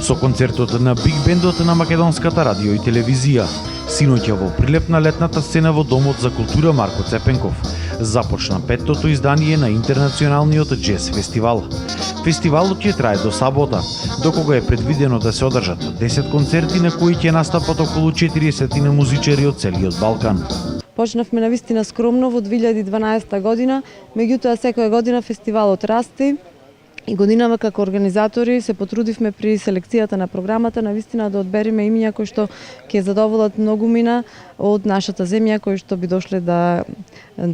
со концертот на Биг Бендот на македонската радио и телевизија. Синоќа во Прилеп на летната сцена во Домот за култура Марко Цепенков започна петтото издание на Интернационалниот джез фестивал. Фестивалот ќе трае до сабота, докога е предвидено да се одржат 10 концерти на кои ќе настапат околу 40 музичари од целиот Балкан. Почнавме навистина скромно во 2012 година, меѓутоа секоја година фестивалот расте. И годинава како организатори се потрудивме при селекцијата на програмата навистина да одбериме имиња кои што ќе задоволат многумина од нашата земја кои што би дошле да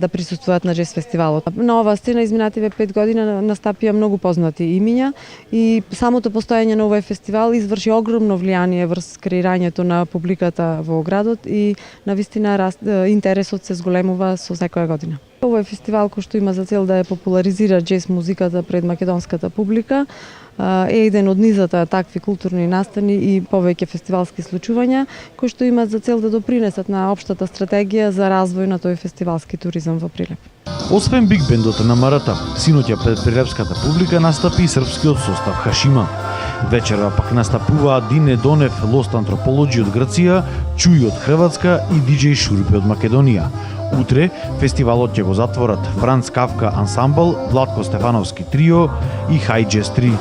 присуствуваат на джез фестивалот. На оваа сцена изминативе 5 година настапија многу познати имиња и самото постоење на овој фестивал изврши огромно влијание врз креирањето на публиката во градот и навистина интересот се зголемува со секоја година. Овој фестивал кој што има за цел да ја популаризира джез музиката пред македонската публика е еден од низата такви културни настани и повеќе фестивалски случувања кои што имаат за цел да допринесат на општата стратегија за развој на тој фестивалски туризам во Прилеп. Освен Биг Бендот на Марата, синоќа пред прилепската публика настапи и српскиот состав Хашима. Вечерва пак настапуваат Дине Донев, Lost Anthropology од Грција, Чуј од Хрватска и DJ Шурпи од Македонија. Утре фестивалот ќе го затворат Франц Кавка ансамбл, Владко Стефановски трио и Хай Джез 3.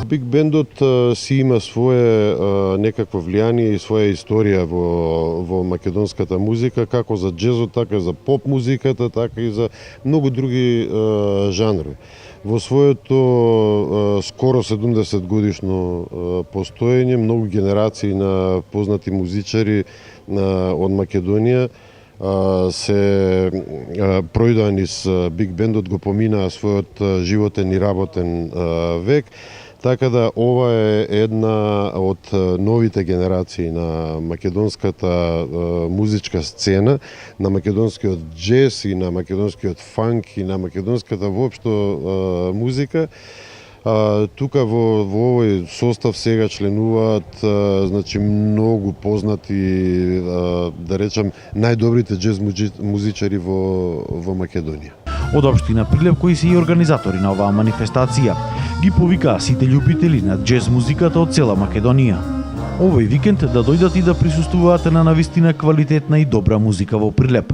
Биг Бендот си има свое некакво влијание и своја историја во македонската музика, како за джезот, така и за поп музиката, така и за многу други жанрови. Во своето скоро 70 годишно постоење, многу генерации на познати музичари од Македонија се пројдоа низ Биг Бендот, го поминаа својот животен и работен век. Така да ова е една од новите генерации на македонската музичка сцена, на македонскиот джез и на македонскиот фанк и на македонската воопшто музика. Тука во овој состав сега членуваат значи многу познати, да речам, најдобрите джез музичари во Македонија. Од општина Прилеп кои се и организатори на оваа манифестација ги повикаа сите љубители на джез музиката од цела Македонија. Овој викенд да дојдат и да присуствуваат на навистина квалитетна и добра музика во Прилеп.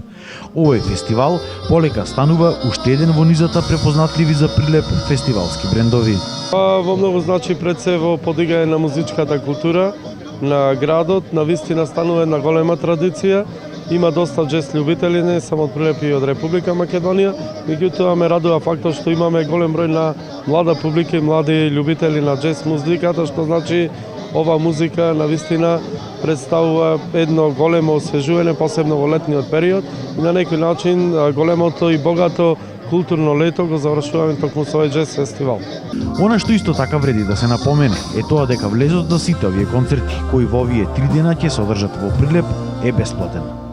Овој фестивал полека станува уште еден во низата препознатливи за Прилеп фестивалски брендови. Во многу значи пред се во подигање на музичката култура на градот, навистина станува една голема традиција. Има доста джез љубители, не само од Прилеп и од Република Македонија, меѓутоа ме радува фактот што имаме голем број на млада публика и млади љубители на джез музиката, што значи ова музика навистина представува едно големо освежување, посебно во летниот период, и на некој начин големото и богато културно лето го завршуваме токму со овој джез фестивал. Она што исто така вреди да се напомене е тоа дека влезот за сите овие концерти кои во овие 3 дена ќе се одржат во Прилеп е бесплатен.